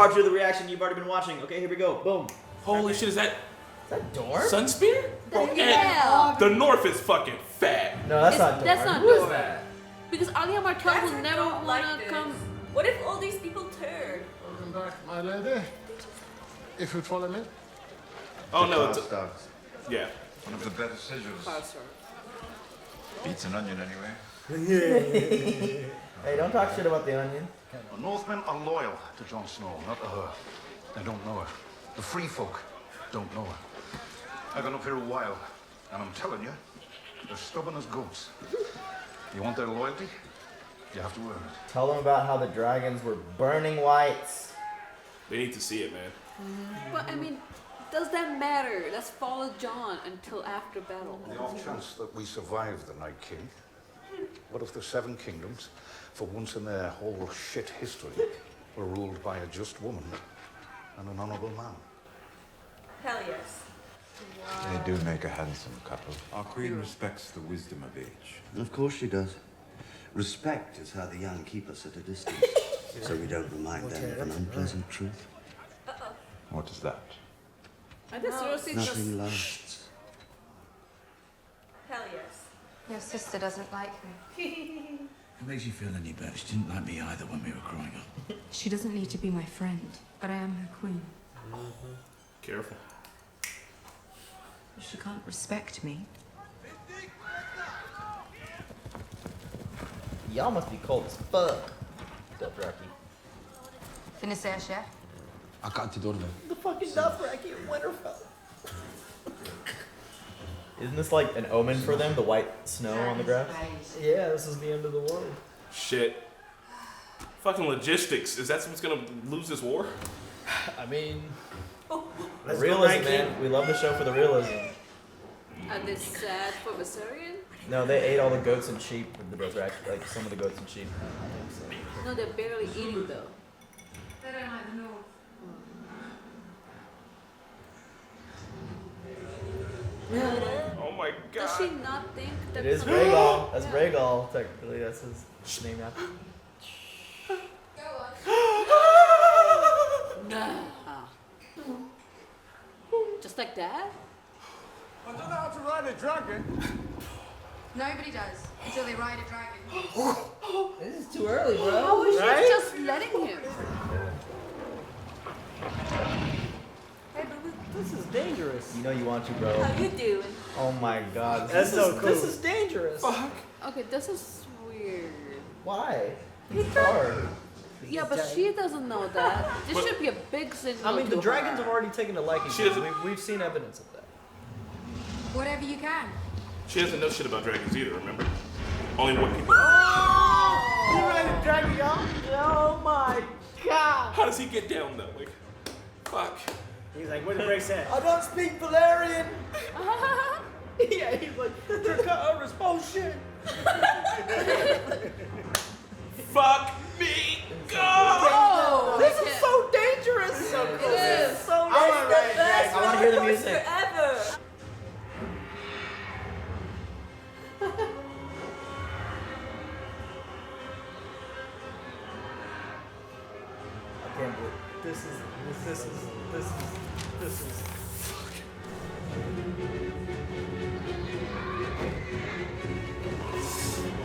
part 2 of the reaction you've already been watching. Okay, here we go. Boom. Holy shit, is that Dorn? Sunspear? Yeah. The North is fucking fat. No, that's not Dorn. That's not Who is Dorn. that? Because Alia Martell will never wanna come. What if all these people turn? Welcome back, my lady. If you'd follow me. Oh no, it's yeah. One of the better scissors. Beats an onion anyway. Hey, don't talk shit about the onion. The Northmen are loyal to Jon Snow, not to her. They don't know her. The free folk don't know her. I've been up here a while, and I'm telling you, they're stubborn as goats. You want their loyalty? You have to earn it. Tell them about how the dragons were burning whites. They need to see it, man. But I mean, does that matter? Let's follow Jon until after battle. The off chance that we survive the Night King, what if the Seven Kingdoms, for once in their whole shit history, were ruled by a just woman and an honourable man? Hell yes. They do make a handsome couple. Our queen respects the wisdom of age. Of course she does. Respect is how the young keep us at a distance, so we don't remind them of an unpleasant truth. What is that? I just Cersei just. Nothing lasts. Hell yes. Your sister doesn't like me. It makes you feel any better. She didn't like me either when we were growing up. She doesn't need to be my friend, but I am her queen. Careful. She can't respect me. Y'all must be cold as fuck. Dothraki. Finisseur, chef. I got to do it. The fucking Dothraki in Winterfell. Isn't this like an omen for them? The white snow on the grass? Yeah, this is the end of the world. Shit. Fucking logistics. Is that what's gonna lose this war? I mean, the realism, man. We love the show for the realism. Are they sad for Viserion? No, they ate all the goats and sheep with the Dothraki, like some of the goats and sheep. No, they're barely eating though. They don't either know. Oh my god. Does she not think that? It is Rhaegal. That's Rhaegal, technically. That's his name after. No. Just like that? I don't know how to ride a dragon. Nobody does until they ride a dragon. This is too early, bro. How is she just letting him? Hey, but This is dangerous. You know you want to, bro. how you doing? Oh my god. That's so cool. This is dangerous. Fuck. Okay, this is weird. Why? It's hard. Yeah, but she doesn't know that. This should be a big signal. I mean, the to dragons her. have already taken a liking She to doesn't- it. We've seen evidence of that. Whatever you can. She doesn't know shit about dragons either, remember? Only what people. You ready to drag me out? Oh my god! How does he get down though? Like, fuck. He's like, what did Ray say? I don't speak Valerian! Yeah, he's like, Dracarys, bullshit! Fuck me! Go! Oh, This is so dangerous! So cool. It is. So dangerous. I want to hear the music. Forever. I can't believe this is.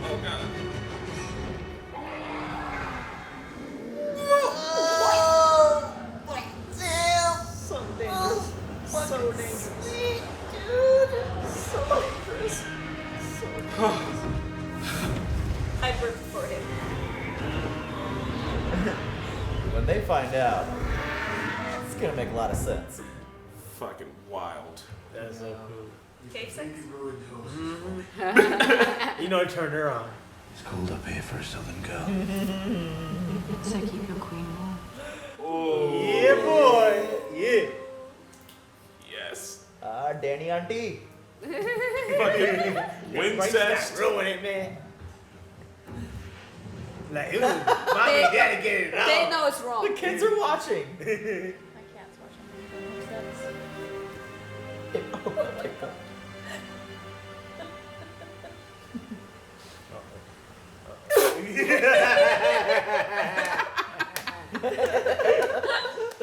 Oh god. So dangerous. So dangerous. So dangerous. I worked for him. When they find out, it's gonna make a lot of sense. Fucking wild. That's so cool. Cave sex? You know, it turned her on. It's cold up here for a southern girl. So keep your queen warm. Oh. Yeah, boy. Yeah. Yes. Danny Auntie. Fucking Wincest. Ruin it, man. Like, ooh, mommy and daddy get it on. They know it's wrong. The kids are watching. My cat's watching.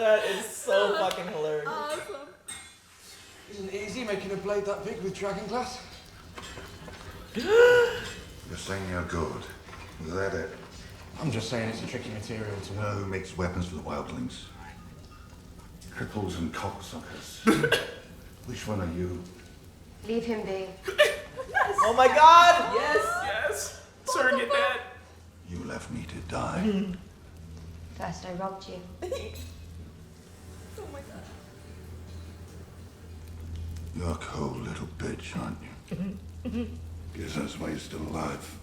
That is so fucking hilarious. Awesome. Isn't it easy making a blade that big with dragon glass? You're saying you're good. Is that it? I'm just saying it's a tricky material to You know who makes weapons for the wildlings? Cripples and cocksuckers. Which one are you? Leave him be. Oh my god! Yes! Yes! Surrogate dad! You left me to die. First I robbed you. Oh my god. You're a cold little bitch, aren't you? Guess that's why you're still alive.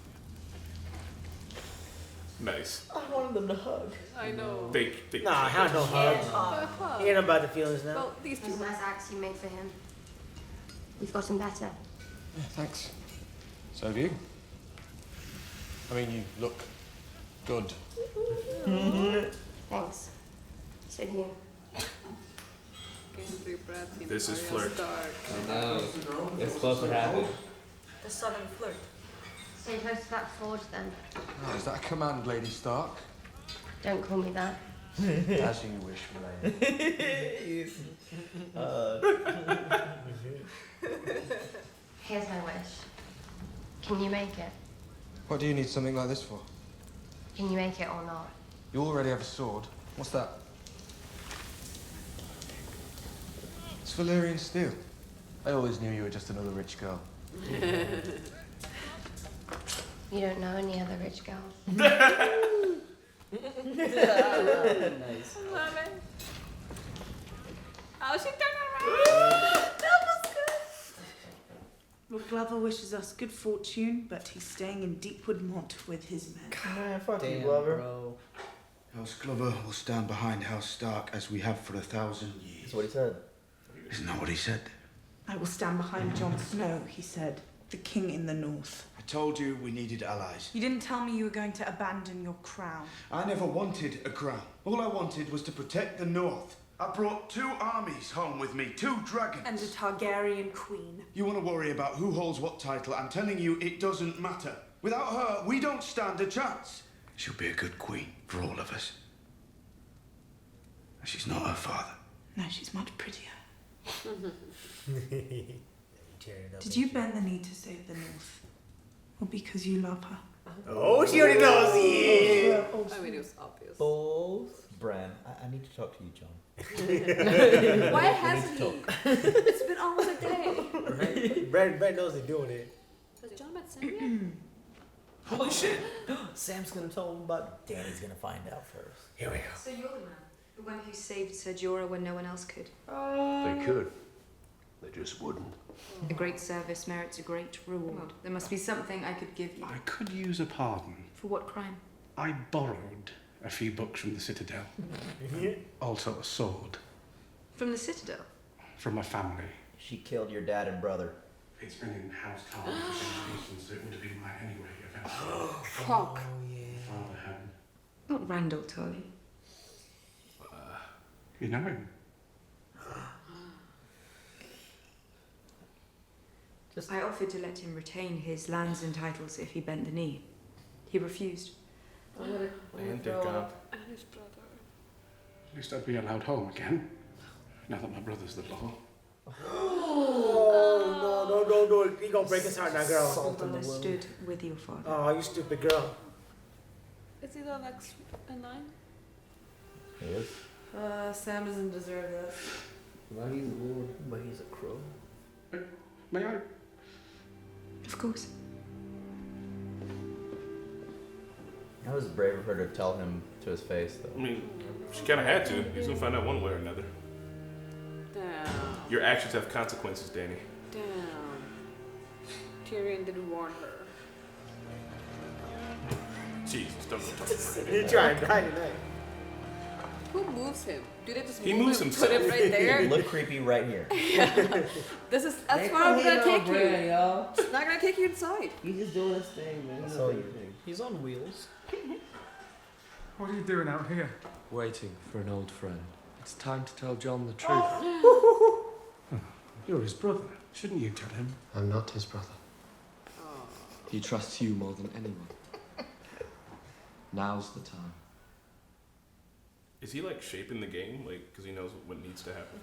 Nice. I wanted them to hug. I know. Fake. Nah, I don't hug. Hug. You ain't about the feelings now. Well, these two. That's a nice axe you made for him. You've gotten better. Yeah, thanks. So have you. I mean, you look good. Thanks. So do you. This is flirt. I know. It's supposed to happen. The southern flirt. Stay close to that forge then. Oh, is that a command, Lady Stark? Don't call me that. As you wish, Milady. Here's my wish. Can you make it? What do you need something like this for? Can you make it or not? You already have a sword. What's that? It's Valyrian steel. I always knew you were just another rich girl. You don't know any other rich girls. Nice. Love it. Oh, she turned around. That was good. Lord Glover wishes us good fortune, but he's staying in Deepwood Mont with his men. Man, fuck you, Damn, Glover. bro. House Glover will stand behind House Stark as we have for 1,000 years. That's what he said. Isn't that what he said? I will stand behind Jon Snow, he said, the king in the north. I told you we needed allies. You didn't tell me you were going to abandon your crown. I never wanted a crown. All I wanted was to protect the north. I brought 2 armies home with me, 2 dragons. And the Targaryen queen. You want to worry about who holds what title? I'm telling you, it doesn't matter. Without her, we don't stand a chance. She'll be a good queen for all of us. She's not her father. No, she's much prettier. Tearing up Did you bend the knee to save the north? Or because you love her? Oh, she already knows. Yeah. I mean, it was obvious. Both. Bran, I need to talk to you, John. Why hasn't he? It's been almost a day. Right? Brad knows they're doing it. Has John met Sam yet? Holy shit! Sam's gonna tell him about. Danny's gonna find out first. Here we go. So you're the man. The one who saved Ser Jorah when no one else could. They could. They just wouldn't. A great service merits a great reward. There must be something I could give you. I could use a pardon. For what crime? I borrowed a few books from the Citadel. Also a sword. From the Citadel? From my family. She killed your dad and brother. It's been in House Tower for generations, so it would have been mine anyway, eventually. Fuck. Father had. Not Randall Tully. You know him? I offered to let him retain his lands and titles if he bent the knee. He refused. And dick up. And his brother. At least I'd be allowed home again. Now that my brother's the law. Oh, no, don't do it. He gonna break his heart now, girl. Salt in the wound. Stood with your father. Oh, you stupid girl. Is he the next in line? He is. Sam doesn't deserve this. Well, he's a lord, but he's a crow. May I? Of course. That was brave of her to tell him to his face, though. I mean, she kind of had to. He's gonna find out one way or another. Damn. Your actions have consequences, Danny. Damn. Tyrion didn't warn her. Jesus, don't go talking about He it. tried to die tonight. Who moves him? Do they just He move moves him, himself. put him right there? Look creepy right here. That's where I'm gonna take you. It's not gonna take you inside. He's just doing his thing, man. So he's on wheels. What are you doing out here? Waiting for an old friend. It's time to tell John the truth. You're his brother. Shouldn't you tell him? I'm not his brother. He trusts you more than anyone. Now's the time. Is he like shaping the game, like, because he knows what needs to happen?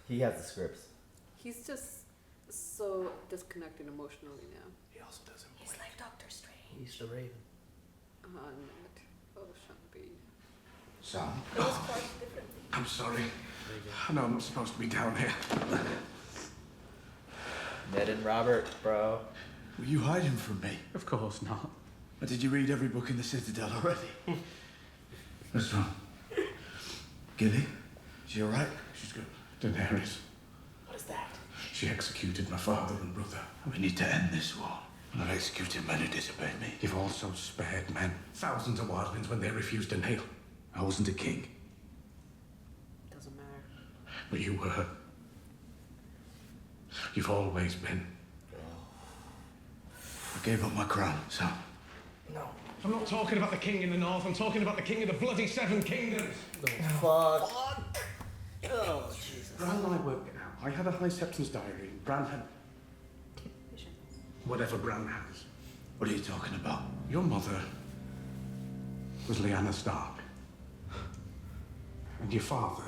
He has the scripts. He's just so disconnected emotionally now. He also doesn't. He's like Doctor Strange. He's the Raven. Oh, Shanti. Sam? It was quite different. I'm sorry. I know I'm not supposed to be down here. Ned and Robert, bro. Were you hiding from me? Of course not. Or did you read every book in the Citadel already? What's wrong? Gilly? She alright? She's good. Daenerys. What is that? She executed my father and brother. We need to end this war. I've executed men who disobeyed me. You've also spared men. Thousands of wildlings when they refused to kneel. I wasn't a king. Doesn't matter. But you were. You've always been. I gave up my crown, Sam. No. I'm not talking about the king in the north. I'm talking about the king of the bloody seven kingdoms. Fuck. Oh, Jesus. Bran and I worked it out. I had a high septons diary. Bran had... whatever Bran has. What are you talking about? Your mother was Lyanna Stark. And your father,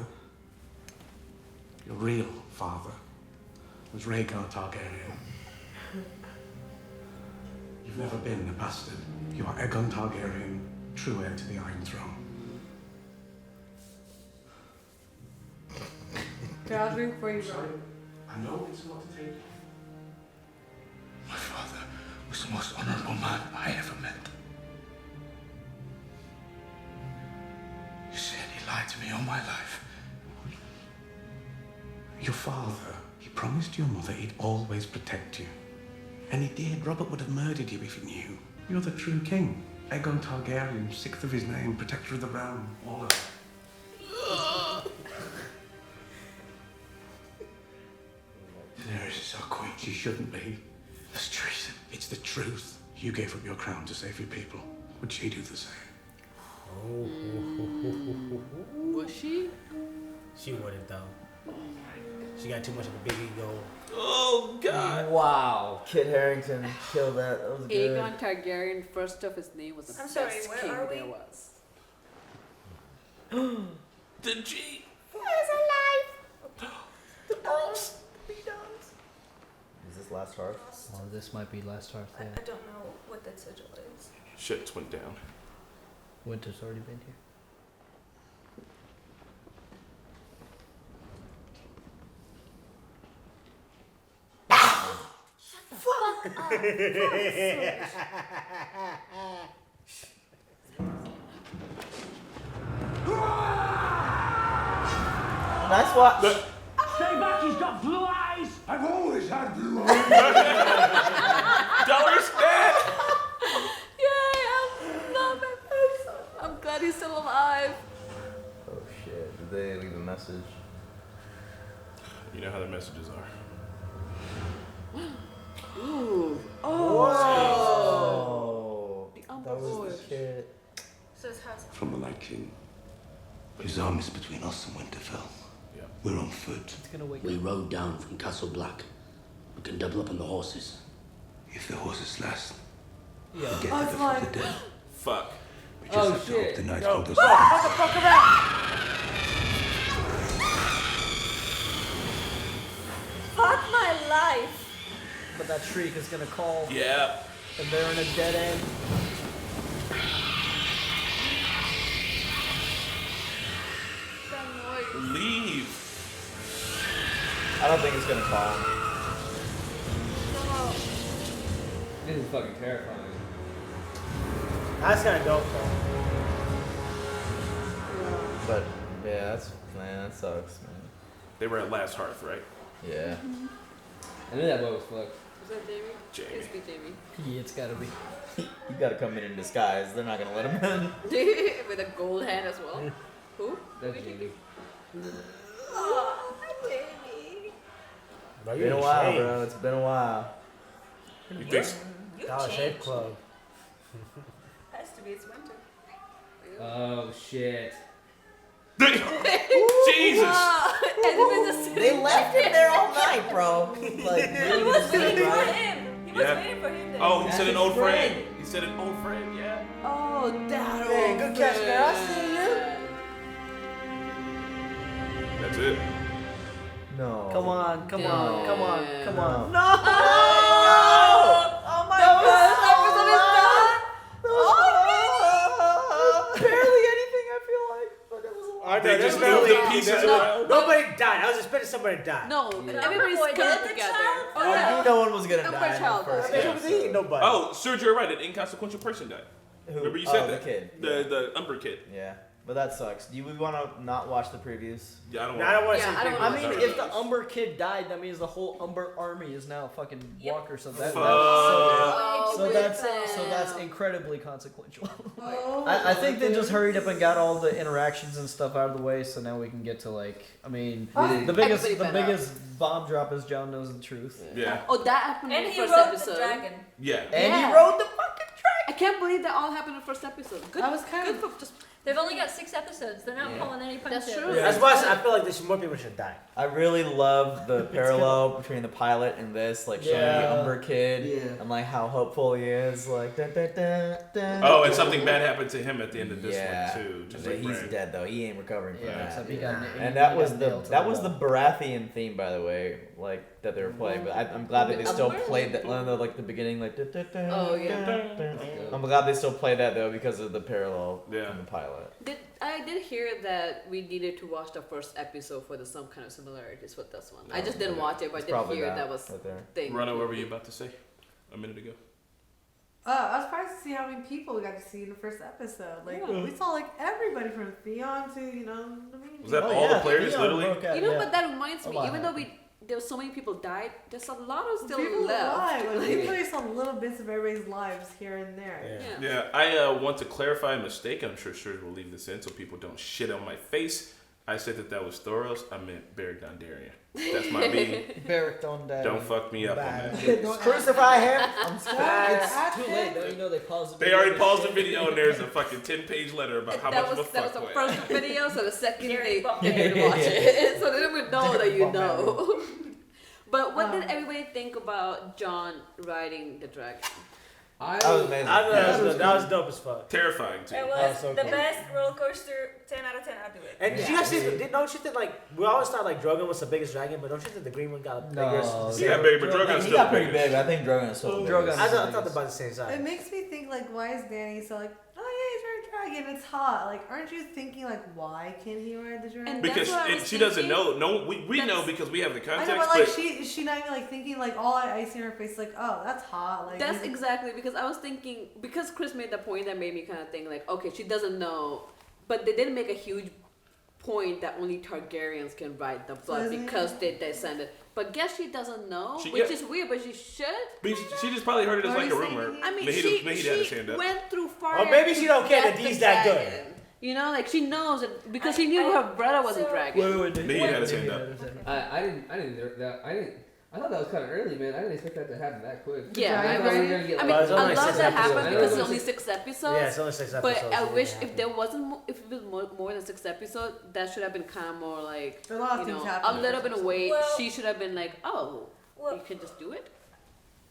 your real father, was Rhaegar Targaryen. You've never been a bastard. You are Aegon Targaryen, true heir to the Iron Throne. I'll drink for you, bro. I know it's a lot to take. My father was the most honorable man I ever met. You said he lied to me all my life. Your father, he promised your mother he'd always protect you. And he did. Robert would have murdered you if he knew. You're the true king. Aegon Targaryen, 6th of his name, protector of the realm, all of it. Daenerys is our queen. She shouldn't be. That's treason. It's the truth. You gave up your crown to save your people. Would she do the same? Was she? She wouldn't though. She got too much of a big ego. Oh, God. Wow. Kit Harington killed that. That was good. Aegon Targaryen, first of his name, was the I'm best sorry, where king are we? there was. The G. Where's alive? The dogs. The dogs. Is this Last Hearth? Well, this might be Last Hearth, I yeah. don't know what that sigil is. Shit just went down. Winter's already been here. Fuck up. Nice watch. Stay back, he's got blue eyes! I've always had blue eyes. Dollar's dead! Yay, I love it. I'm glad he's still alive. Oh shit. Did they leave a message? You know how their messages are. Ooh. Whoa. The That Umber was Voice. the shit. So it's house. From the Night King. His arm is between us and Winterfell. Yeah. We're on foot. It's gonna wake We up. rode down from Castle Black. We can double up on the horses. If the horses last, Yeah. we get to the dead. Fuck. We just Oh, have to shit. hope the night Go. hold us. Motherfucker back! Fuck my life! But that shriek is gonna call. Yeah. And they're in a dead end. That noise. Leave. I don't think it's gonna call him. No. This is fucking terrifying. That's kind of dope though. But yeah, that's man, that sucks, man. They were at Last Hearth, right? Yeah. I knew that boy was fucked. Was that Jamie? Jamie. It's me, Jamie. Yeah, it's gotta be. You gotta come in disguise. They're not gonna let him in. With a gold hand as well. Who? That's Who do you Jamie. think? Oh, Jamie. Bro, It's you been a ain't while, shaved. bro. It's been a while. You think? You Dollar Shave changed. Club. Has to be, it's winter. Oh shit. Jesus! They left him there all night, bro. Like, He was waiting for right? him. He was Yeah. waiting for him there. Oh, he That's said an his old friend. friend. He said an old friend, yeah. Oh, that Hey, old good catch, man. I see you. That's it. No. Come on, come on, come on, come on. No. Oh my god! Barely anything, I feel like. But it was a lot. They just moved the pieces around. Nobody died. I was expecting somebody to die. No, everybody's coming together. Oh, yeah. No one was gonna Umber die in the child first died. episode. Nobody. Oh, Serge, you're right. An inconsequential person died. Who? Remember you said Oh, that. the kid. The Umber kid. Yeah. But that sucks. Do we want to not watch the previews? Yeah, I don't I don't want to Yeah, see I don't previews. wanna I mean, see if the previews. Umber kid died, that means the whole Umber army is now fucking walker. So that, Oh, so that's incredibly consequential. I think they just hurried up and got all the interactions and stuff out of the way, so now we can get to like, I mean, the biggest bomb drop is Jon knows the truth. Yeah. Oh, that happened in And the he first rode episode. the dragon. Yeah. And he rode the fucking dragon. I can't believe that all happened in the first episode. Good. I was kind good of for just. They've only got 6 episodes. They're not Yeah. pulling any punches. That's true. That's why I feel like more people should die. I really love the parallel between the pilot and this, like showing the Umber kid and like how hopeful he is, like da, da, da, da. Oh, and something bad happened to him at the end of this Yeah. one too. Just But like he's Bran. dead though. He ain't recovering from that. except he got And that was the Baratheon theme, by the way, like that they were playing. But I'm glad that they still played that. Like the beginning, like. Da, da, da, Oh, yeah. da, da. I'm glad they still play that though because of the parallel Yeah. from the pilot. I did hear that we needed to watch the first episode for some kind of similarities with this one. I just didn't watch it, but I did hear that was right there. thing. Rana, what were you about to say a minute ago? I was surprised to see how many people we got to see in the first episode. Like we saw like everybody from Theon to Was that all the players literally? You know, but that reminds A me. lot Even though there were so many people died, there's a lot of still people left. alive. Like, we really saw little bits of everybody's lives here and there. Yeah, I want to clarify a mistake. I'm sure Serge will leave this in so people don't shit on my face. I said that was Thoros. I meant Beric Dondarrion. That's my B. Beric Dondarrion. Don't fuck me up on that. Crucify him. I'm It's too late. Don't you know they paused the They video? already paused the video and there's a fucking 10-page letter about how much of a That was fuck the first video, so the second they watch it. So they don't even know that you know. But what did everybody think about Jon riding the dragon? That was amazing. That was dope as fuck. Terrifying too. It was the best roller coaster. 10 out of 10. I'll do it. And did you guys see? Don't you think like we always thought like Drogon was the biggest dragon, but don't you think the green one got bigger? Yeah, big, but Drogon's He still got pretty bigger. big. I think Drogon is so big. I thought they're about the same size. It makes me think like, why is Dany so like, oh yeah, he's riding a dragon, it's hot. Like, aren't you thinking like, why can't he ride the dragon? Because she doesn't know. No, we know because we have the I context. know, but like, she not even like thinking like all I see in her face like, oh, that's hot. Like That's exactly because I was thinking because Chris made the point that made me kind of think like, okay, she doesn't know, but they didn't make a huge point that only Targaryens can ride the blood because they descended. But guess she doesn't know, which is weird, but she should. But she just probably heard it as like a rumor. I mean, Mahita had his she hand up. went through fire. Or maybe she don't care that the Dee's that good. dragon. You know, like she knows it because she knew her brother was a dragon. Mahita had his hand up. I thought that was kind of early, man. I didn't expect that to happen that quick. Yeah, I thought we were gonna get I like- mean, I love that happened because it's only 6 episodes. Yeah, it's only 6 But episodes, I it wish didn't if there wasn't, if it was more than 6 episodes, that should have been kind of more like, A lot of you things know, happen a in little the bit of first weight. Well- She should have been like, oh, you can just do it.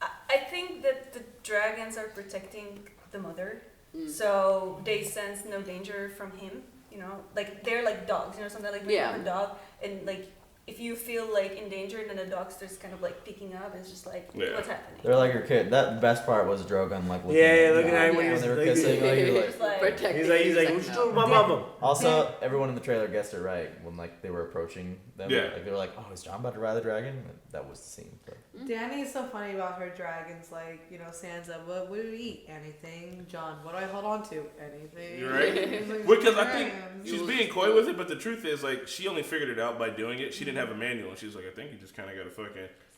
I think that the dragons are protecting the mother, so they sense no danger from him. You know, like they're like dogs. You know, something like when you Yeah. have a dog, and like if you feel like in danger, then the dog's just kind of like picking up. It's just like what's happening. They're like your kid. That best part was Drogon like looking looking at him when he was they were like- kissing. Like, he was It's like- He's like, what you doing with my mama? Also, everyone in the trailer guessed it right when like they were approaching them. Yeah. Like they were like, "Oh, is Jon about to ride the dragon?" That was the scene. So. Dany is so funny about her dragons. Like, you know, Sansa, what do we eat? Anything. Jon, what do I hold on to? Anything. You're right. Like, Because I think dragons. she's being coy with it, but the truth is, like, she only figured it out by doing it. She didn't have a manual, and she's like, I think you just kind of gotta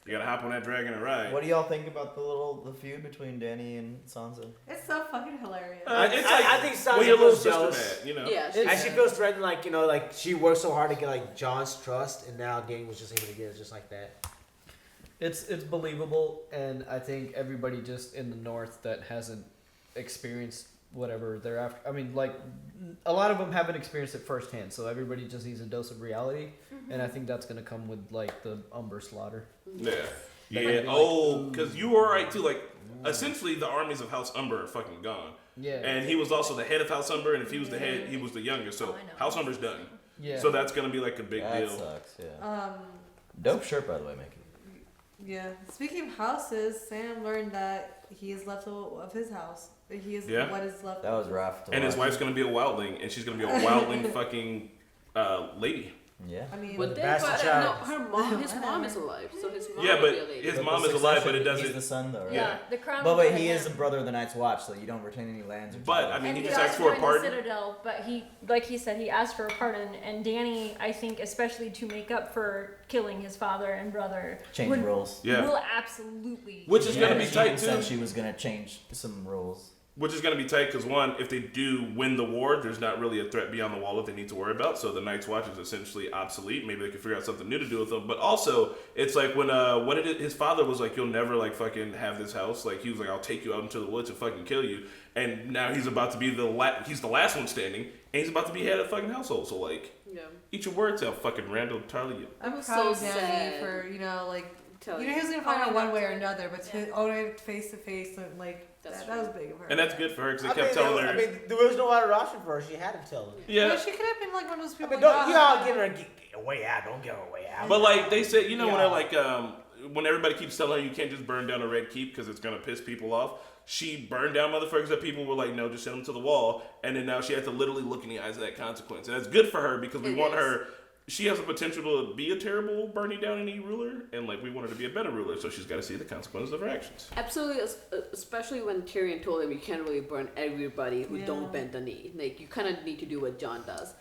you gotta hop on that dragon and ride. What do y'all think about the feud between Dany and Sansa? It's so fucking hilarious. It's like I think Sansa when your little feels sister jealous. mad, you know. Yeah, And she feels threatened, like, you know, like she worked so hard to get like Jon's trust, and now Dany was just able to get it just like that. It's believable, and I think everybody just in the north that hasn't experienced whatever they're after. I mean, like a lot of them haven't experienced it firsthand, so everybody just needs a dose of reality, and I think that's gonna come with like the Umber slaughter. Yeah. They're Yeah. gonna be Oh, because you were right too. Like, essentially, the armies of House Umber are fucking gone. Yeah. And he was also the head of House Umber, and if he was the head, he was the youngest. So House Umber's done. Yeah. So that's gonna be like a big deal. That sucks. Yeah. Dope shirt, by the way, Mickey. Yeah. Speaking of houses, Sam learned that he is left of his house. He is what is left. That was rough. And his wife's gonna be a wildling, and she's gonna be a wildling fucking lady. Yeah. I mean, But his mom is alive, so his mom. Yeah, but will be a lady. his mom is alive, but it doesn't. He's the son, though, right? Yeah. The crown. But wait, he is a brother of the Night's Watch, so you don't retain any lands. Or But I mean, And he he just does asked for a join the pardon. Citadel, but he, like he said, he asked for a pardon, and Dany, I think, especially to make up for killing his father and brother, change rules. Yeah. will absolutely. Which is gonna be she tight said too. she was gonna change some rules. Which is going to be tight because, one, if they do win the war, there's not really a threat beyond the wall that they need to worry about. So the Night's Watch is essentially obsolete. Maybe they can figure out something new to do with them. But also, it's like when his father was like, you'll never like fucking have this house. Like, he was like, I'll take you out into the woods and fucking kill you. And now he's about to be he's the last one standing. And he's about to be head of the fucking household. So, like, eat your words out, fucking Randall Tarly. I'm proud so of Danny sad. for, like, Tell he was going to find out one way or another, but to own it face to face, like, that was big of her. And that's good for her because they kept telling her. I mean, there was no other option for her. She had to tell him. Yeah. But she could have been like one of those people. I mean, don't you all give her a way out. Don't give her a way out. But like they said, when they're like, when everybody keeps telling her you can't just burn down a red keep because it's gonna piss people off. She burned down motherfuckers that people were like, no, just send them to the wall. And then now she has to literally look in the eyes of that consequence. And that's good for her because we want her. She has the potential to be a terrible burning down any ruler, and like we want her to be a better ruler, so she's got to see the consequences of her actions. Absolutely, especially when Tyrion told him you can't really burn everybody who don't bend the knee. Like you kind of need to do what Jon does.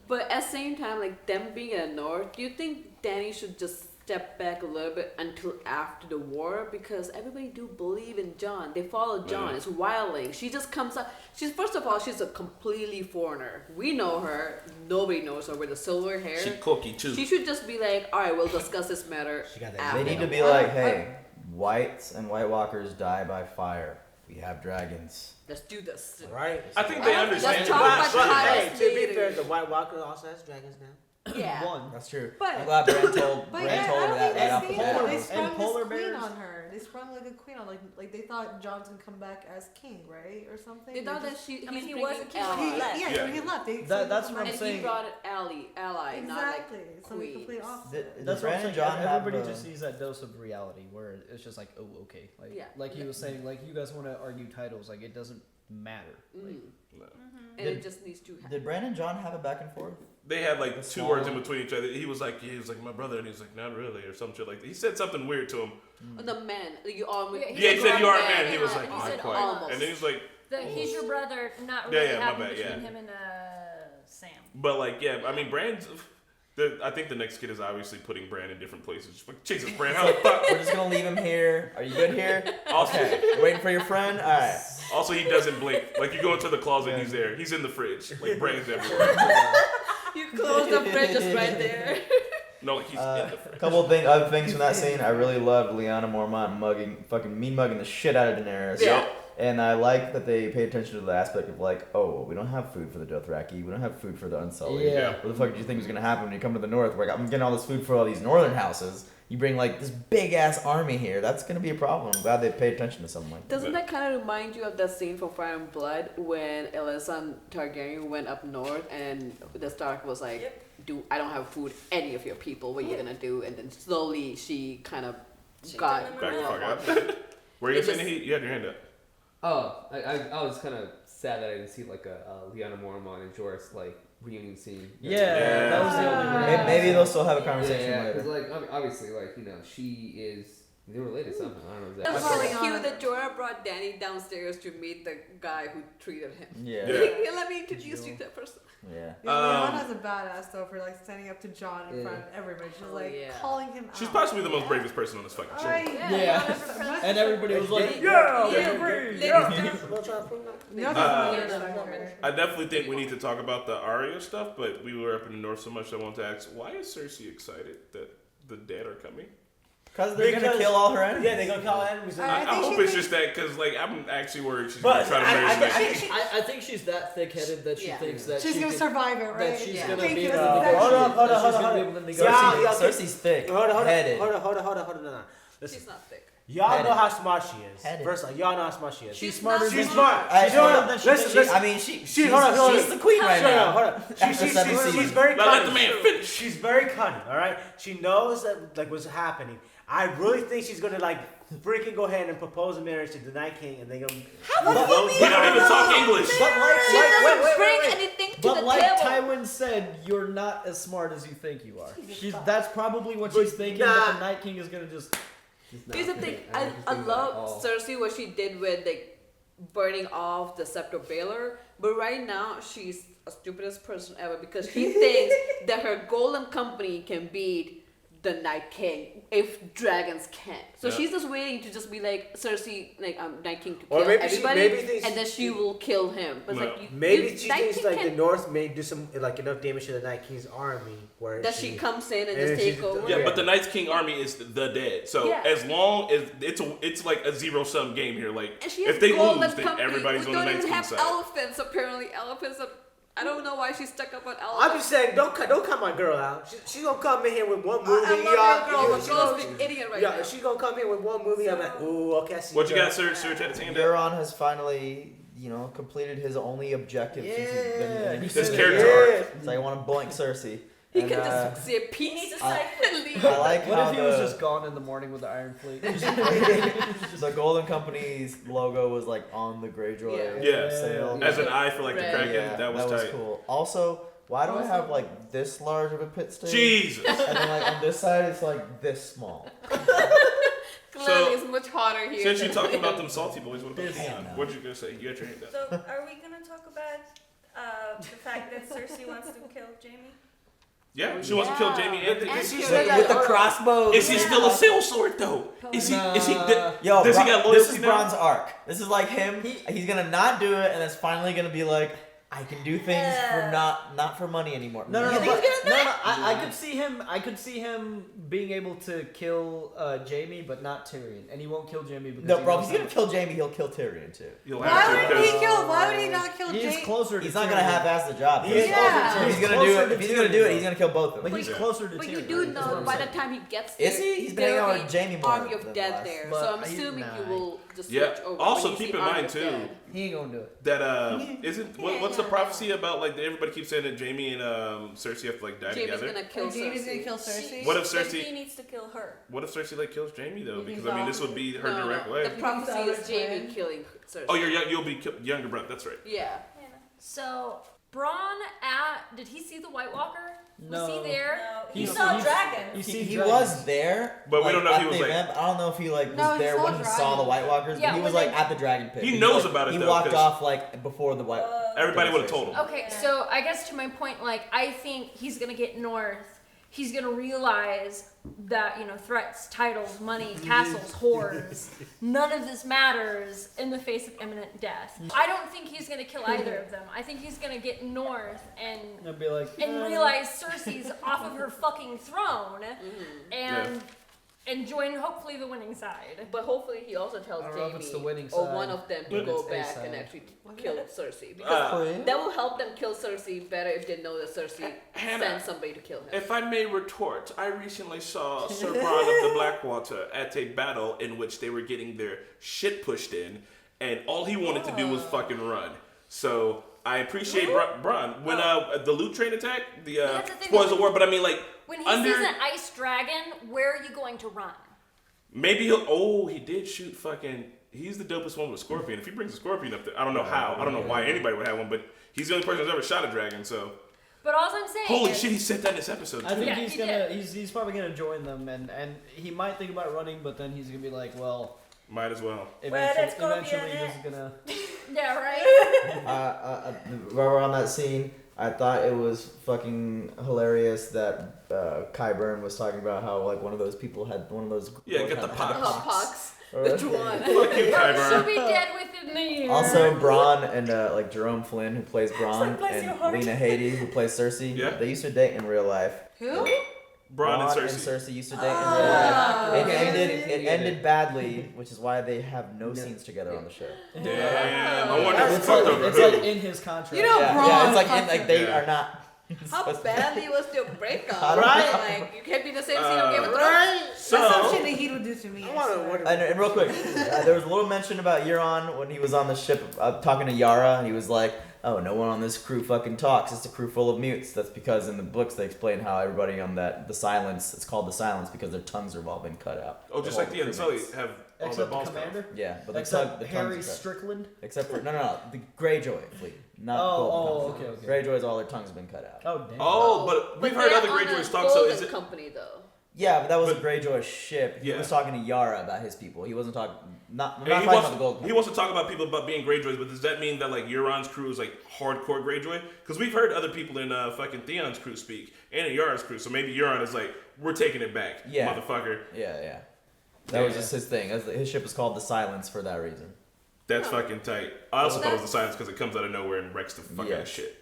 But at the same time, like them being in the north, do you think Dany should just step back a little bit until after the war? Because everybody do believe in Jon. They follow Jon. It's wildling. She just comes up. She's first of all, she's a completely foreigner. We know her. Nobody knows her with the silver hair. She cookie too. She should just be like, all right, we'll discuss this matter. They need to be like, hey, whites and White Walkers die by fire. We have dragons. Let's do this. Right? I think they understand. Let's talk about hey, to be fair, the White Walker also has dragons now. Yeah. One. That's true. But- I'm glad Bran told But her I that don't right think off the they bat. They sprung And polar this queen bears. on her. They sprung like a queen on, like they thought Jon's gonna come back as king, right, or something. They thought that just- he he was a king ally. when he left. Yeah, he left. They That's what I'm And saying. he brought an ally, exactly. not like So the complete opposite. Did That's what Bran I'm and saying. Jon have Everybody the- just sees that dose of reality where it's just like, oh, okay. Like he was saying, like you guys want to argue titles, like it doesn't matter. Like, and it just needs to happen. Did Bran and Jon have a back and forth? They had like That's two small. words in between each other. He was like my brother, and he was like, not really, or some shit like that. He said something weird to him. The man, you are. Yeah, Yeah, he said you are a man. He was Yeah, like, he oh, said quiet. almost. And then he's like, He's your brother, not Yeah, really yeah, my happy bad, between yeah. him and Sam. but like, yeah, I mean, Bran's. I think the next kid is obviously putting Bran in different places. Just like, Jesus, Bran, how the fuck? We're just gonna leave him here. Are you good here? Also, Okay. Waiting for your friend? Alright. also, he doesn't blink. Like, you go into the closet, he's there. He's in the fridge. Like, Bran's everywhere. You close the fridge just right there. No, like, he's in the fridge. Other things from that scene. I really loved Lyanna Mormont fucking mean mugging the shit out of Daenerys. Yeah. And I like that they pay attention to the aspect of like, oh, we don't have food for the Dothraki, we don't have food for the Unsullied. Yeah. What the fuck do you think was gonna happen when you come to the north? Where I'm getting all this food for all these northern houses. You bring like this big ass army here. That's gonna be a problem. I'm glad they pay attention to something like that. Doesn't that kind of remind you of that scene from Fire and Blood when Alysanne Targaryen went up north and the Stark was like, I don't have food, any of your people, what are you gonna do? And then slowly she kind of got Back the fuck up. Were you It saying just- you had your hand up? Oh, I was kind of sad that I didn't see like a Lyanna Mormont and Jorah like reunion scene. Yeah, that was the only. Maybe they'll still have a conversation Yeah, later. because like obviously like she is they're related somehow. I don't know It was exactly. so cute that Jorah brought Dany downstairs to meet the guy who treated him. Yeah. Like, let me introduce you to that person. Yeah. Lyanna's a badass though for like standing up to Jon in front of everybody. She's like calling him out. She's possibly the most bravest person on this fucking show. Right. Yeah. And everybody was like, Yeah, yeah, agree. I definitely think we need to talk about the Arya stuff, but we were up in the north so much I want to ask, why is Cersei excited that the dead are coming? Because they're gonna kill all her enemies. Yeah, they're gonna kill all her enemies. I hope it's just that, because like I'm actually worried she's gonna try to marry Snake. I think she's that thick-headed that she thinks that she's she gonna can- survive it, right? That she's gonna be Thank the you. Hold on. Hold on. Cersei's thick. Hold on. Headed. Hold on. Listen. She's not thick. Y'all know how smart she is. First of all, y'all know how smart she is. She's smarter. She's smart. Listen. I mean, she's the queen right now. Hold on. She's very cunning. Let the man finish. She's very cunning. All right. She knows that like what's happening. I really think she's gonna like freaking go ahead and propose a marriage to the Night King, and they go. He don't even talk English. She doesn't bring anything to the But like table. Tywin said, you're not as smart as you think you are. That's probably what she's thinking. But the Night King is gonna just. Here's the thing. I love Cersei what she did with like burning off the scepter of Baelor, but right now she's the stupidest person ever because she thinks that her golden company can beat the Night King if dragons can't. So she's just waiting to just be like Cersei, like Night King to kill everybody, and then she will kill him. But maybe she thinks like the North may do some like enough damage to the Night King's army where that she comes in and just take over. Yeah, but the Night King army is the dead. So as long as it's like a zero-sum game here. Like if they lose, then everybody's on the Night King's side. Elephants apparently. Elephants are. I don't know why she's stuck up on elephants. I'm just saying, don't cut my girl out. She's gonna come in here with one movie. I love your girl. She's an idiot right now. She's gonna come in with one movie. I'm like, ooh, okay. I see What you got, Sir? Euron has finally, completed his only objective since he's been in his character arc. It's like I want to boink Cersei. He can just say peace. I like what how if he was just gone in the morning with the Iron Fleet? The Golden Company's logo was like on the Greyjoy sail. As an eye for like the Kraken. Yeah, that was tight. Cool. Also, why do I have like this large of a pit stain? Jesus! And then like on this side it's like this small. Clearly it's much hotter here. Since you're talking about them salty boys, what about Theon? What you gonna say? You got your hand up. So are we gonna talk about the fact that Cersei wants to kill Jaime? Yeah, she wants to kill Jaime and with the crossbow. Is he still a sailsword though? Is he? Does he got loyalty This is now? Bron's arc. This is like him. He's gonna not do it, and it's finally gonna be like, I can do things for not for money anymore. No. I could see him being able to kill Jaime, but not Tyrion, and he won't kill Jaime because no, bro. If he's gonna kill Jaime, he'll kill Tyrion too. Why would he not kill Jaime? He's closer. He's not gonna half-ass the job. He's gonna do it. If he's gonna do it, he's gonna kill both of them. But he's closer to Tyrion. But you do know by the time he gets there, is he? He's been hanging out with Jaime more. Army of dead there, so I'm assuming you will just switch over. Also, keep in mind too. He ain't gonna do it. That isn't what's the prophecy about? Like everybody keeps saying that Jaime and Cersei have to like die together. Jaime's gonna kill Cersei. What if But Cersei? he needs to kill her. What if Cersei like kills Jaime though? Because I mean, this would be her direct way. The prophecy is Jaime killing Cersei. Oh, you'll be younger brother. That's right. Yeah. So Bronn did he see the White Walker? No. Was he there? No, he saw dragon. He was there, but we don't know if he was like. I don't know if he like was there when he saw the White Walkers, but he was like at the dragon pit. He knows about it. He though, walked off like before the White. Everybody would have told him. Okay, so I guess to my point, like I think he's gonna get north. He's gonna realize that threats, titles, money, castles, whores, none of this matters in the face of imminent death. I don't think he's gonna kill either of them. I think he's gonna get north and be like, realize Cersei's off of her fucking throne and join hopefully the winning side. But hopefully he also tells Jaime or one of them to go back and actually kill Cersei. Because that will help them kill Cersei better if they know that Cersei sent somebody to kill him. If I may retort, I recently saw Sir Bronn of the Blackwater at a battle in which they were getting their shit pushed in, and all he wanted to do was fucking run. So I appreciate Bronn. When the loot train attacked, the spoils of war, but I mean like when he sees an ice dragon, where are you going to run? Maybe he did shoot fucking. He's the dopest one with a scorpion. If he brings a scorpion up there, I don't know how. I don't know why anybody would have one, but he's the only person who's ever shot a dragon. So. But all I'm saying. Holy is, shit! He said that in this episode. I think he's probably gonna join them, and he might think about running, but then he's gonna be like, well. Might as well. Eventually this is gonna. Yeah, right. While we're on that scene, I thought it was fucking hilarious that Qyburn was talking about how like one of those people had one of those. Yeah, get the pox. Which one? Fuck you, Qyburn. She'll be dead within the year. Also, Bronn and like Jerome Flynn, who plays Bronn, and Lena Headey, who plays Cersei. Yeah. They used to date in real life. Who? Bronn and Cersei used to date in real life. It ended badly, which is why they have no scenes together on the show. Damn. I wonder if it's like in his contract. Yeah, it's like they are not How badly was your breakup? Right? Like, you can't be the same scene on Game of Thrones. Right? So- That's some shit that he would do to me. And real quick, there was a little mention about Euron when he was on the ship talking to Yara, and he was like, "Oh, no one on this crew fucking talks. It's a crew full of mutes." That's because in the books they explain how everybody on the Silence, it's called the Silence because their tongues have all been cut out. Oh, just like Theon and Sully have all their Except the balls cut off. commander? Yeah, but the Except the Harry tongues are cut. Strickland? Except for no, the Greyjoy fleet, not the Golden Company. okay. Greyjoys, all their tongues have been cut out. Oh, damn. Oh, but we've heard they're other on Greyjoys a talk. So is Golden it? Company though? Yeah, but that was a Greyjoy ship. He Yeah. was talking to Yara about his people. He wasn't talking. I'm not And talking about the Golden Company. he wants to talk about people about being Greyjoys, but does that mean that like Euron's crew is like hardcore Greyjoy? Because we've heard other people in fucking Theon's crew speak and in Yara's crew, so maybe Euron is like, we're taking it back, Yeah. motherfucker. Yeah. That was just his thing. His ship is called the Silence for that reason. That's fucking tight. I also thought it was the Silence because it comes out of nowhere and wrecks the fuck out of shit.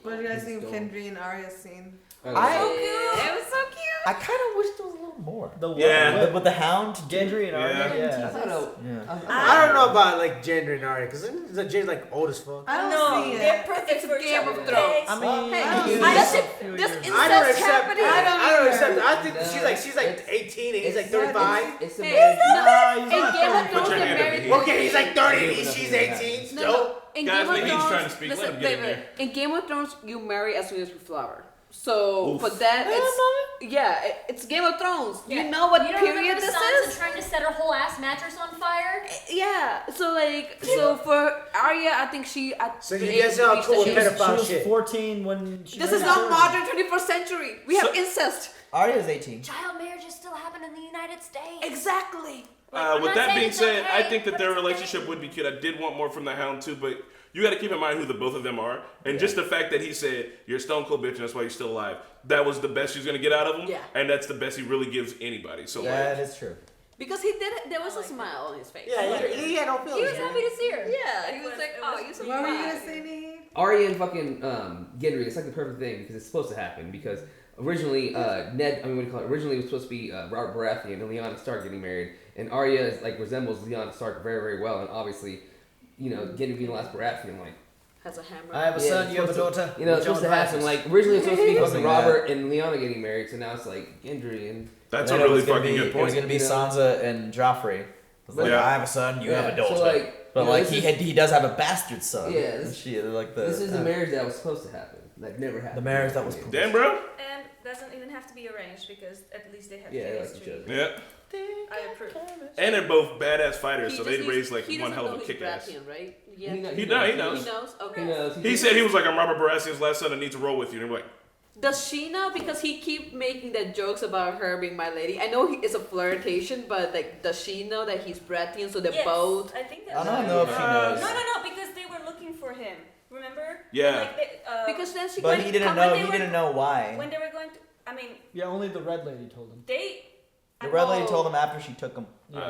What do you guys think of Kendry and Arya's scene? It was so cute. I kind of wish there was a little more. Yeah. With the Hound, Gendry and Arya. Yeah. I don't know about like Gendry and Arya because Gendry's like old as fuck. I don't No, see they're it. perfect for Game of Thrones. Thrones. I mean, There's I don't incest accept. happening. I don't accept. I think she's like 18 and he's like 35. It's a Hey, Nah, he's in not Game of 30. Thrones, Put your they're hand up married. here. Okay, he's like 30 and she's 18. No, So in Guys, Game of maybe he's Thrones, trying to speak. Let listen, him get in David, there. in Game of Thrones, you marry as soon as you flower. So Oof. for that, it's Game of Thrones. Yeah. You know what You don't period remember this Sansa is? trying to set her whole ass mattress on fire? Yeah. So for Arya, I think she. So you guys are cool with She pedophile was shit. 14 when she This married is not Cersei. modern 21st century. We have incest. Arya's 18. Child marriages still happen in the United States. Exactly. I'm With not that saying being it's said, I okay, think that but their it's relationship would be cute. I did want more from the Hound too, but you got to keep in mind who the both of them are, and just the fact that he said you're a stone cold bitch and that's why you're still alive. That was the best he's gonna get out of him, Yeah. and that's the best he really gives anybody. So Yeah, like, that is true. Because he did. There was a smile on his face. Yeah, he had no He feelings. was happy to see her. Yeah. He was like, "Oh, you What were you gonna say, Nate? Arya and fucking Gendry, it's like the perfect thing because it's supposed to happen. Because originally, originally it was supposed to be Robert Baratheon and Lyanna Stark getting married, and Arya like resembles Lyanna Stark very, very well, and obviously, Gendry being the last Baratheon, like. Has a hammer. I have a son, you have a daughter. It's supposed to happen. Like originally, it's supposed to be fucking Robert and Lyanna getting married, so now it's like Gendry and. that's And a then really it was gonna fucking be, good It was point. gonna be You know? Sansa and Joffrey. It was like, Yeah. I have a son, you have a Yeah, daughter. so, like, but you know, like this he does have a bastard son. Yeah, And she like the. This is the marriage that was supposed to happen. That never happened. The marriage that was. Damn, bro. And doesn't even have to be arranged because at least they have Yeah, they like chemistry. each other. Yeah, I approve. and they're both badass fighters, so He they just raised needs- like he one doesn't hell of know a he's kick ass. Baratheon, right? Yeah. He knows. He He knows. knows. Okay. He knows. He said he was like, I'm Robert Baratheon's last son and need to roll with you. And we're like, Does she know? Because he keep making the jokes about her being my lady. I know it's a flirtation, but like, does she know that he's Baratheon? So they're Yes, both. I think I that's don't know if she knows. No, because they were looking for him. Remember? Yeah. Like they, Because then she. But he didn't know. He didn't know why. When they were going to, I mean, Yeah, only the red lady told him. they. The red lady told him after she took him.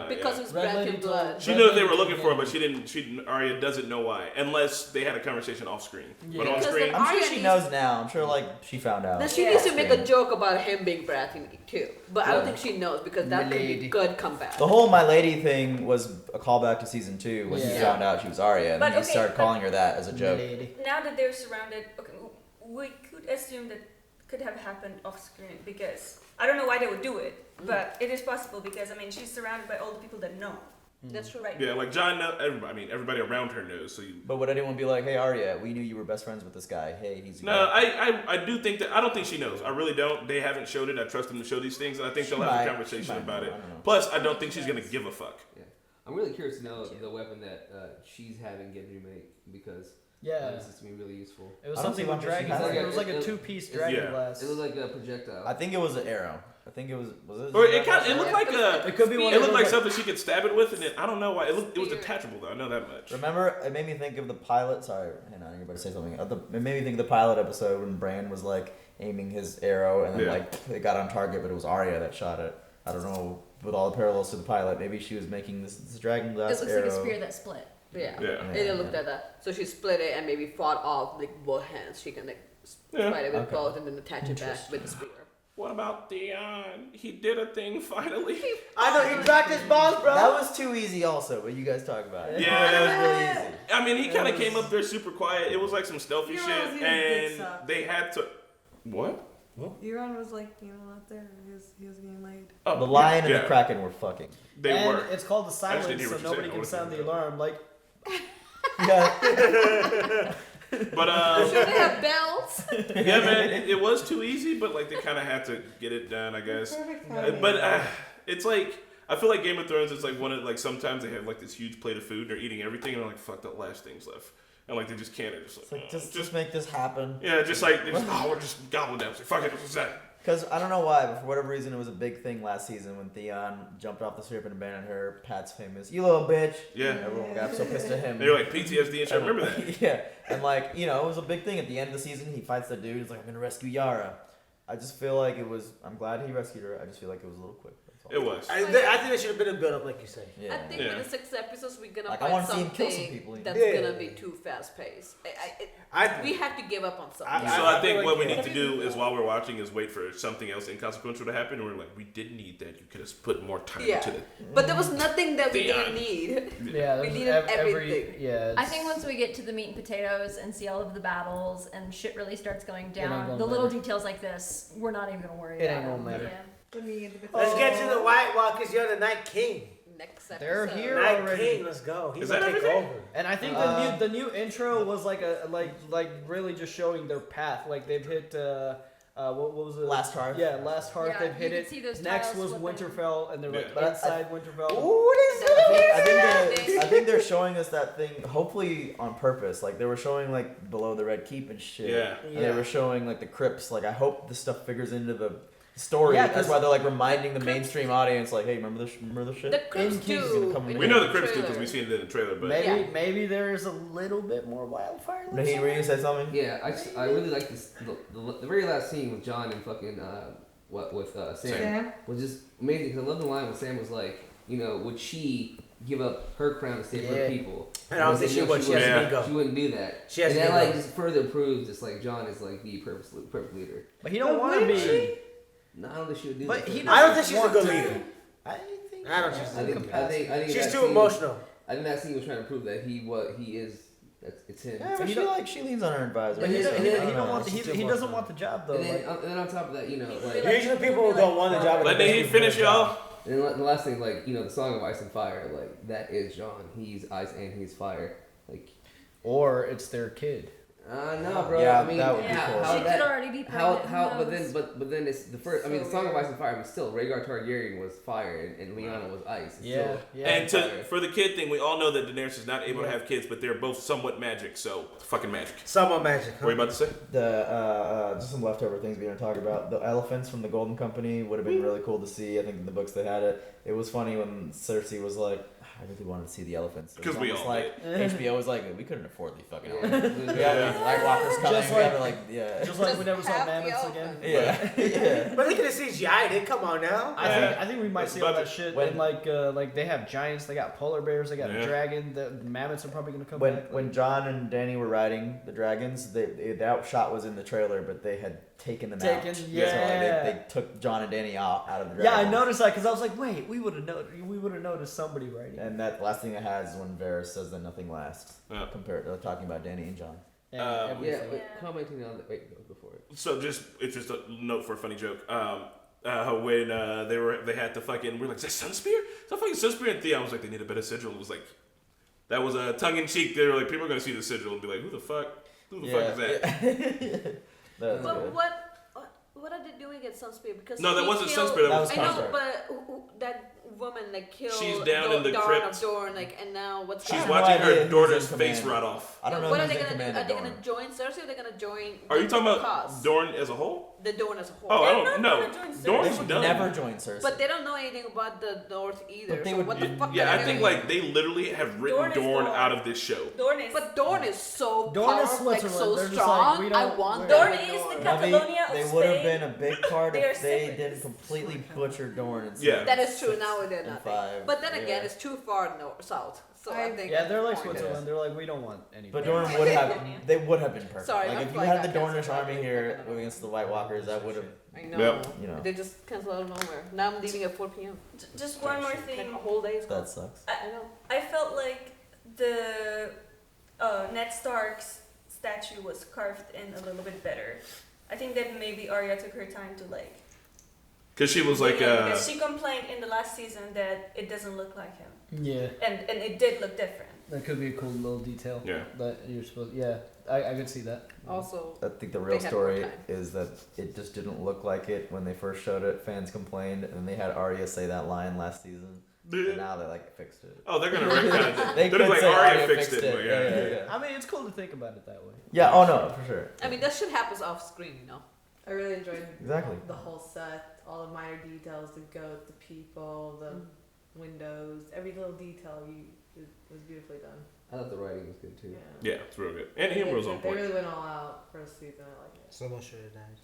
Because it's Red lady Baratheon told- blood. she knew that they were looking for him, but she didn't. Arya doesn't know why, unless they had a conversation off screen. But on Because screen, the- I'm sure Arya she needs- knows now. I'm sure like she found out. Then she needs to make a joke about him being Baratheon too. But I don't think she knows because that could be Milady. good comeback. The whole My Lady thing was a callback to season 2 when he Yeah. found out she was Arya, and But then he okay, started but- calling her that as a joke. Now that they're surrounded, okay, we could assume that could have happened off screen because I don't know why they would do it, but it is possible because I mean she's surrounded by all the people that know. That's true. Right. yeah, like John. Everybody around her knows. So you. But would anyone be like, "Hey Arya, we knew you were best friends with this guy. Hey, he's a No, guy." I do think that I don't think she knows. I really don't. They haven't showed it. I trust them to show these things, and I think She they'll have might. a conversation She might about know. it. I don't know. Plus, I don't think she's gonna give a fuck. Yeah. I'm really curious to know the weapon that she's having Gendry make because Yeah. this is to be really useful. It was I don't something see with why she dragon. has It was like a two-piece dragon Yeah. glass. It was like a projectile. I think it was an arrow. I think it was it? Or it looked like a. It could be one It of looked those, like something she could stab it with, and I don't know why. It was detachable though. I know that much. Remember, it made me think of the pilot. Sorry, hang on, you're about to say something. It made me think of the pilot episode when Bran was like aiming his arrow, and then Yeah. like it got on target, but it was Arya that shot it. I don't know. With all the parallels to the pilot, maybe she was making this dragon glass It looks arrow. like a spear that split. Yeah. Yeah. It didn't look at that. So she split it and maybe fought off like both hands. She can like Yeah. fight it with Okay. both and then attach it back with the spear. What about Theon? He did a thing finally. I know he dropped his balls, bro. That was too easy, also. But you guys talk about it. Yeah. that was really easy. I mean, he kind of came up there super quiet. It was like some stealthy He shit, was, he did and suck. they had to. What? Euron was like, not there. He was getting laid. Oh, the lion and the kraken were fucking. They were. It's called the silence, so nobody can sound the alarm. Like, yeah. But should they have bells? Yeah, man, it was too easy, but like they kind of had to get it done, I guess. But it's like I feel like Game of Thrones is like one of like sometimes they have like this huge plate of food, they're eating everything, and they're like, fuck, that last thing's left. And like they just can't. It's like, just make this happen. Yeah, just like we're just gobbling down. It's like, fuck it, what's that? Because I don't know why, but for whatever reason, it was a big thing last season when Theon jumped off the ship and abandoned her. Pat's famous, "You little bitch." Yeah. Everyone got so pissed at him. They were like PTSD and shit. I remember that. Yeah, and like it was a big thing at the end of the season. He fights the dude. He's like, "I'm gonna rescue Yara." I just feel like it was. I'm glad he rescued her. I just feel like it was a little quick. It was. I think there should have been a build up, like you say. Yeah. I think with the 6 episodes, we're gonna Like, find I want to see him something kill some people. that's gonna be too fast paced. We have to give up on something. So I think what we need to do is while we're watching is wait for something else inconsequential to happen. And we're like, we didn't need that. You could have put more time into it. But there was nothing that we didn't need. Yeah, we needed everything. I think once we get to the meat and potatoes and see all of the battles and shit really starts going down, gonna the little matter. details like this, we're not even gonna worry It about. ain't gonna matter. Yeah. Let's get to the White Walkers. You're the Night King. Next episode. They're here Night already. King, let's go. He's Is gonna that take everything? over. And I think the new intro was like really just showing their path. Like they've hit what was it? Last Hearth. Yeah, Last Hearth. Yeah, they've you hit can it. see those Next tiles was flipping. Winterfell, and they're like But inside Winterfell. Ooh, I think they're showing us that thing, hopefully on purpose. Like they were showing like below the Red Keep and shit. Yeah. And they were showing like the crypts. Like I hope this stuff figures into the story. Yeah, That's why they're like reminding the mainstream audience, like, hey, remember this? Remember this shit? The crypts King's gonna come We know the crypts too because we've seen it in the trailer. But Maybe there's a little bit more wildfire. Naheed, were you gonna say something? Yeah, I really like this. The very last scene with John and fucking Sam was just amazing because I love the line when Sam was like, would she give up her crown to save her people? And I don't think she would. She has an ego. She wouldn't do that. She has and an that ego. just further proves it's like John is like the perfect leader. But he don't want to be. No, I don't think she would do But that. he I don't think she's a want good to. leader. I think. I don't think she's a good I think She's that too scene- emotional. I think that scene was trying to prove that he is. It's him. Yeah, but she leans on her advisor. But he don't want. He doesn't want the job though. And then on top of that, like Usually people who don't want the job. Let Naheed finish, y'all. And then the last thing, the song of Ice and Fire, like that is John. He's ice and he's fire. Like, or it's their kid. No, bro. Yeah, I mean, that would be cool. She could already be pregnant. But then it's the first. I mean, the song of Ice and Fire, but still, Rhaegar Targaryen was fire and Lyanna was ice. Yeah. And for the kid thing, we all know that Daenerys is not able to have kids, but they're both somewhat magic. So fucking magic. Somewhat magic. What are you about to say? The just some leftover things we didn't talk about. The elephants from the Golden Company would have been really cool to see. I think in the books they had it. It was funny when Cersei was like, I really wanted to see the elephants. Because we all like did. HBO was like, we couldn't afford these fucking elephants. We have these White Walkers coming. Just like we never saw mammoths again. Yeah. But they could have CGI'd it. Come on now. I think we might see all that shit. And like they have giants, they got polar bears, they got a dragon. The mammoths are probably gonna come back. When John and Danny were riding the dragons, that shot was in the trailer, but they had taken them out. Yeah. So they took John and Danny out of the Yeah, dragons. I noticed that because I was like, wait, we would have noticed somebody riding. And that last thing it has is when Varys says that nothing lasts, compared to talking about Danny and John. Commenting on that. Wait, go for it. So it's just a note for a funny joke. When they had the fucking, we're like, is that Sunspear? Is that fucking Sunspear? And Theon was like, they need a better sigil. It was like, that was a tongue in cheek. They were like, people are gonna see the sigil and be like, who the fuck is that? That's But good. what are they doing at Sunspear? Because No, that he wasn't killed- Sunspear, that was I know, Contract. but that woman killed. She's down in the Dorne crypt. of Dorne, and now what's She's happening? watching idea her who's daughter's in face command. rot off. I don't know What are who's they in gonna do? command Are of they Dorne. gonna join Cersei or are they gonna join? Are you talking about cause? Dorne as a whole? The Dorne as a whole. Oh, I They're don't not know. gonna join Cersei. Dorne's They would done. never join Cersei. But they don't know anything about the North either. But they so would- what the fuck? Yeah, are I they think doing? like they literally have written Dorne is Dorne gone. out of this show. Dorne is. But Dorne is so Dorne is powerful, like Switzerland. so They're just like, strong. we I don't- want Dorne that. is the Maybe Catalonia of they Spain. would have been a big part They are if they separate. didn't completely butcher Dorne and Yeah. That is true. Now they're and not. 5. But then Yeah. again, it's too far south. So I think. Yeah, they're like that's the point. Switzerland. They're like, we don't want any. But Dorne would have, they would have been perfect. Sorry, like I'm if you like had the that. Dornish army here against the White Walkers, that would have. I know. Yep. You know. They just cancel out of nowhere. Now I'm leaving at 4 p.m. Just one more Like thing. a whole day is gone. That sucks. I know. I felt like the Ned Stark's statue was carved in a little bit better. I think that maybe Arya took her time to like. Because she was like. Because she complained in the last season that it doesn't look like him. Yeah. And it did look different. That could be a cool little detail. Yeah. That you're supposed. Yeah, I could see that. Also, I think the real story is that it just didn't look like it when they first showed it. Fans complained, and they had Arya say that line last season. And now they like fixed it. Oh, they're gonna retcon it. They They're like Arya fixed it. But yeah. I mean, it's cool to think about it that way. Yeah. Oh no, for sure. I mean, that shit happens off screen, you know. I really enjoyed Exactly. the whole set, all the minor details, the goat, the people, the windows, every little detail. It was beautifully done. I thought the writing was good too. Yeah, it's real good. And humor was on They point. really went all out for a season. I like it. Someone should have died.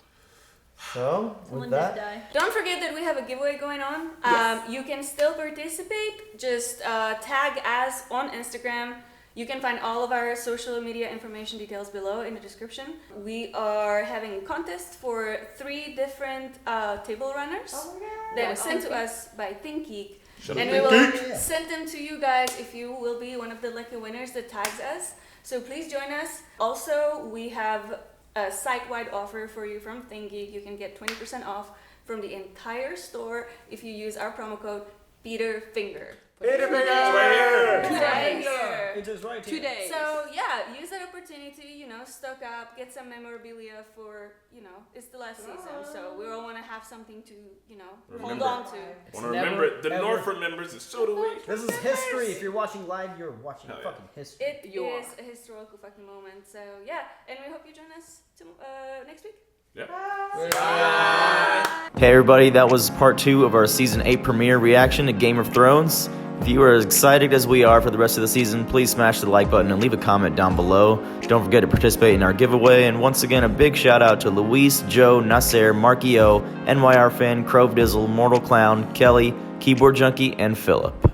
So with that, Don't forget that we have a giveaway going on. Yes. You can still participate. Just tag us on Instagram. You can find all of our social media information details below in the description. We are having a contest for 3 different table runners that was sent to us by Think Geek. And we will send them to you guys if you will be one of the lucky winners that tags us. So please join us. Also, we have a site-wide offer for you from Think Geek. You can get 20% off from the entire store if you use our promo code PeterFinger. It is right here. Today. So yeah, use that opportunity, stock up, get some memorabilia for, it's the last season, so we all want to have something to, hold on to. Want to remember it. The North remembers it, so do we. This is history. If you're watching live, you're watching fucking history. It is a historical fucking moment. So yeah, and we hope you join us next week. Yep. hey everybody, that was part 2 of our season 8 premiere reaction to Game of Thrones. If you are as excited as we are for the rest of the season, please smash the like button and leave a comment down below. Don't forget to participate in our giveaway. And once again, a big shout out to Luis, Joe, Nasser, Marky O, NYR Fan, Crove Dizzle, Mortal Clown, Kelly, Keyboard Junkie, and Philip.